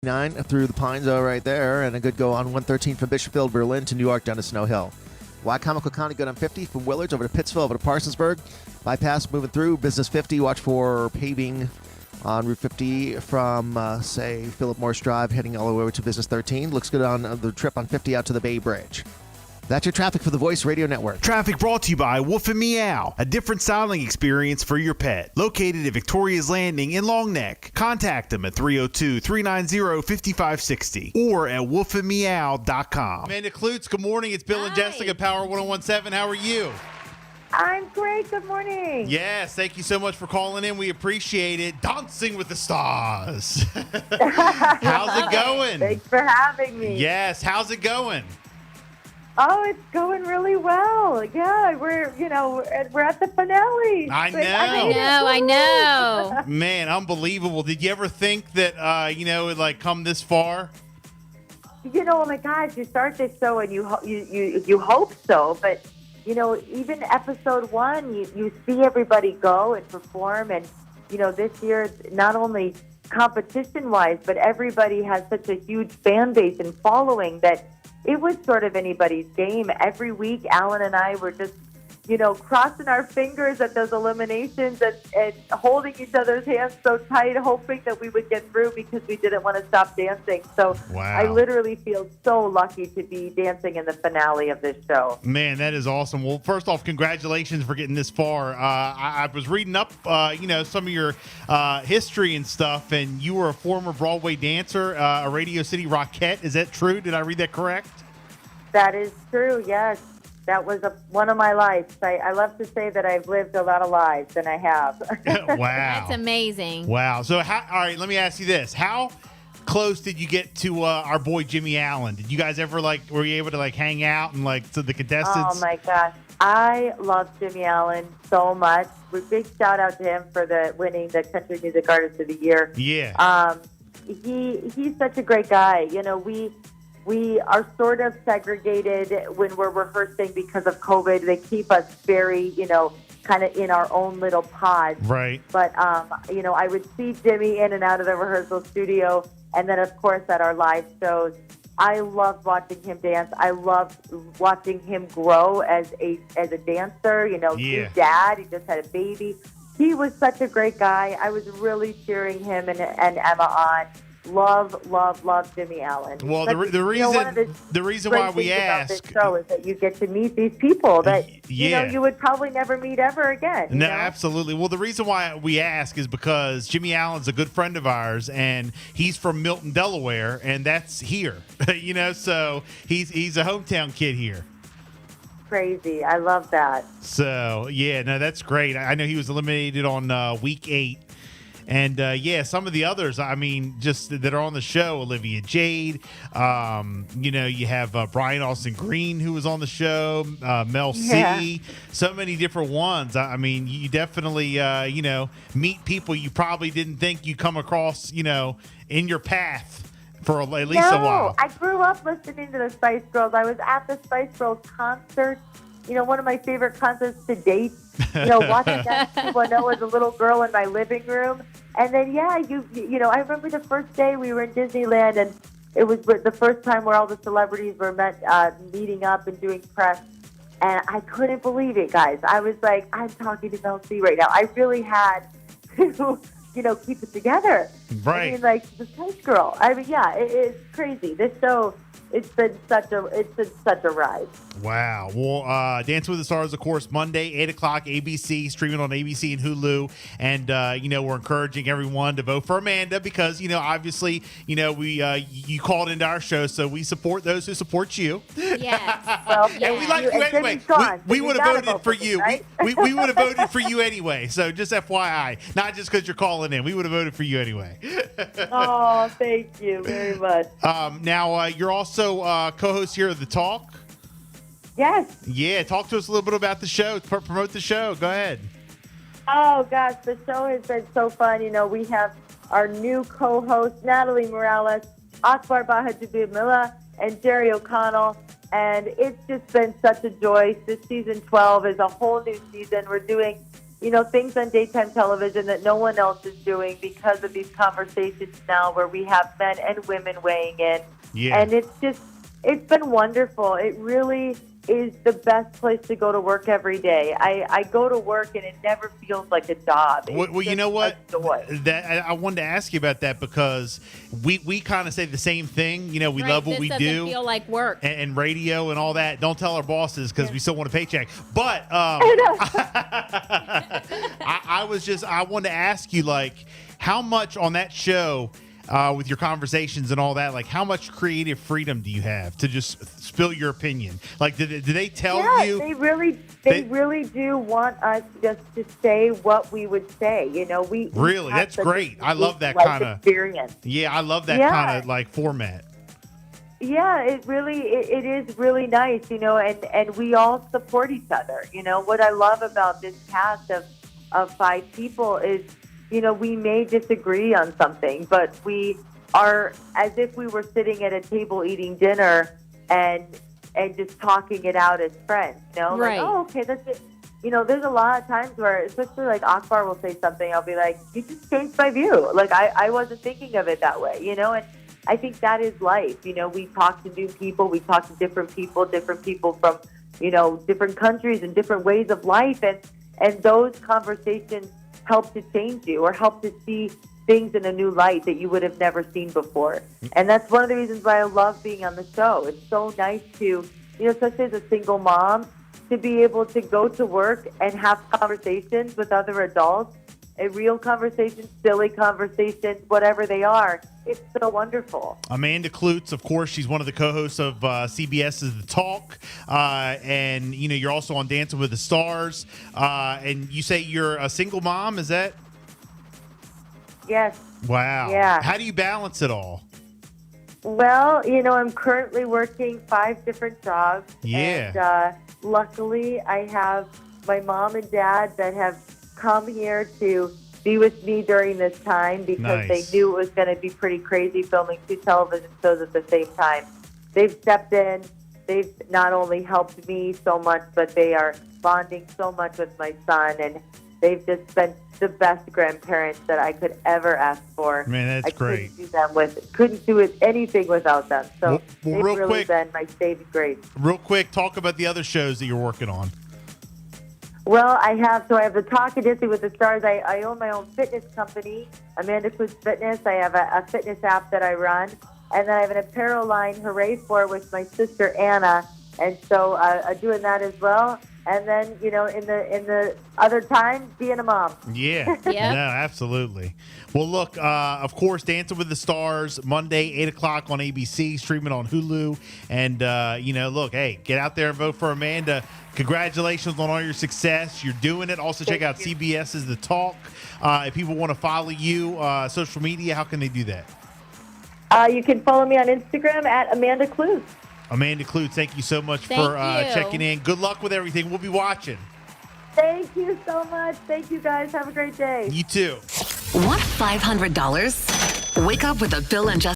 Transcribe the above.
9 through the Pinzo right there, and a good go on 113 from Bishopville, Berlin to Newark down to Snow Hill. Wycomico County good on 50 from Willards over to Pittsville over to Parsonsburg. Bypass moving through. Business 50. Watch for paving on Route 50 from, say, Philip Morris Drive heading all the way over to Business 13. Looks good on the trip on 50 out to the Bay Bridge. That's your traffic for the Voice Radio Network. Traffic brought to you by Wolf and Meow, a different styling experience for your pet. Located at Victoria's Landing in Long Neck. Contact them at 302-390-5560 or at wolfandmeow.com. Amanda Kloots, good morning. It's Bill and Jessica, Power 1017. How are you? I'm great. Good morning. Yes, thank you so much for calling in. We appreciate it. Dancing with the Stars. How's it going? Thanks for having me. Yes, how's it going? Oh, it's going really well. Yeah, we're at the finale. I know. Man, unbelievable. Did you ever think that, it'd like come this far? Oh my gosh, you start this show and you hope so, but even episode 1, you see everybody go and perform, and this year not only competition-wise, but everybody has such a huge fan base and following that it was sort of anybody's game. Every week, Alan and I were just, crossing our fingers at those eliminations and holding each other's hands so tight, hoping that we would get through because we didn't want to stop dancing. So wow. I literally feel so lucky to be dancing in the finale of this show. Man, that is awesome. Well, first off, congratulations for getting this far. I was reading up, some of your history and stuff, and you were a former Broadway dancer, a Radio City Rockette. Is that true? Did I read that correct? That is true, yes. That was one of my lives. I love to say that I've lived a lot of lives, and I have. Wow. That's amazing. Wow. So, all right, let me ask you this. How close did you get to our boy Jimmy Allen? Did you guys ever, were you able to, hang out and, to the contestants? Oh, my gosh. I love Jimmy Allen so much. Big shout-out to him for winning the Country Music Artist of the Year. Yeah. He's such a great guy. We are sort of segregated when we're rehearsing because of COVID. They keep us very, kind of in our own little pods. Right. But, I would see Jimmy in and out of the rehearsal studio. And then, of course, at our live shows, I loved watching him dance. I loved watching him grow as a dancer. His dad, he just had a baby. He was such a great guy. I was really cheering him and Emma on. Love Jimmy Allen. Well, the reason why we ask this show is that you get to meet these people that you would probably never meet ever again. No, absolutely. Well, the reason why we ask is because Jimmy Allen's a good friend of ours, and he's from Milton, Delaware, and that's here. So he's a hometown kid here. Crazy. I love that. So yeah, no, that's great. I know he was eliminated on week 8. And, some of the others, just that are on the show, Olivia Jade, you have Brian Austin Green, who was on the show, Mel C, so many different ones. You definitely, meet people you probably didn't think you come across, in your path for at least a while. I grew up listening to the Spice Girls. I was at the Spice Girls concert. One of my favorite concerts to date. Watching that 2.0 as a little girl in my living room. And then, I remember the first day we were in Disneyland, and it was the first time where all the celebrities were meeting up and doing press. And I couldn't believe it, guys. I was like, I'm talking to Mel C right now. I really had to, keep it together. Right. The Spice Girl. It's crazy. This show, it's been such a ride. Wow. Well, Dance with the Stars, of course, Monday, 8 o'clock, ABC, streaming on ABC and Hulu. And, we're encouraging everyone to vote for Amanda because, obviously, you called into our show, so we support those who support you. Yes. Well, and we like you anyway. We would have voted for you. Right? We would have voted for you anyway. So just FYI, not just because you're calling in. We would have voted for you anyway. Oh, thank you very much. Now, you're also co-host here of The Talk. Yes. Yeah, talk to us a little bit about the show. Promote the show. Go ahead. Oh, gosh, the show has been so fun. We have our new co-hosts, Natalie Morales, Akbar Bahadubimilla, and Jerry O'Connell. And it's just been such a joy. This season 12 is a whole new season. We're doing things on daytime television that no one else is doing because of these conversations now where we have men and women weighing in. Yeah. And it's been wonderful. It really is the best place to go to work every day. I go to work and it never feels like a job. It's Well, you just know what? a joy. That I wanted to ask you about that because we kind of say the same thing. We Right, love what this we doesn't do. feel like work. And radio and all that. Don't tell our bosses because we still want a paycheck. But I wanted to ask you, like, how much on that show with your conversations and all that, like, how much creative freedom do you have to just spill your opinion? Like, do they tell you? They really do want us just to say what we would say. We Really? have That's such a great. I love that life kind of experience. Yeah, I love that Yeah. kind of like format. Yeah, it is really nice, and we all support each other. What I love about this cast of 5 people is, we may disagree on something, but we are as if we were sitting at a table eating dinner and just talking it out as friends, Right. Like, oh, okay, that's it. There's a lot of times where, especially like Akbar will say something, I'll be like, you just changed my view. Like, I wasn't thinking of it that way, and I think that is life. We talk to new people, we talk to different people from, different countries and different ways of life. And those conversations help to change you or help to see things in a new light that you would have never seen before. And that's one of the reasons why I love being on the show. It's so nice to, especially as a single mom, to be able to go to work and have conversations with other adults, a real conversation, silly conversations, whatever they are. It's so wonderful. Amanda Kloots, of course, she's one of the co-hosts of CBS's The Talk, and you're also on Dancing with the Stars. And you say you're a single mom, is that? Yes. Wow. Yeah. How do you balance it all? Well, I'm currently working 5 different jobs. Yeah. And luckily, I have my mom and dad that have come here to be with me during this time because Nice. they knew it was going to be pretty crazy filming 2 television shows at the same time. They've stepped in. They've not only helped me so much, but they are bonding so much with my son, and they've just been the best grandparents that I could ever ask for. Man, that's great. Couldn't do anything without them. So Well, they've real really quick- been my saving grace. Real quick, talk about the other shows that you're working on. Well, I have the Talk and Dancing with the Stars. I own my own fitness company, Amanda Kloots Fitness. I have a fitness app that I run. And then I have an apparel line, Hooray For, with my sister Anna. And so doing that as well. And then, in the other time, being a mom. Yeah. Yeah. No, absolutely. Well, look, of course, Dancing with the Stars, Monday, 8 o'clock on ABC, streaming on Hulu. And, look, hey, get out there and vote for Amanda. Congratulations on all your success. You're doing it. Also, check out CBS's The Talk. If people want to follow you, social media, how can they do that? You can follow me on Instagram at Amanda Kloots. Amanda Kloots, thank you so much Thank for you. checking in. Good luck with everything. We'll be watching. Thank you so much. Thank you, guys. Have a great day. You too. Want $500? Wake up with the Bill and Justin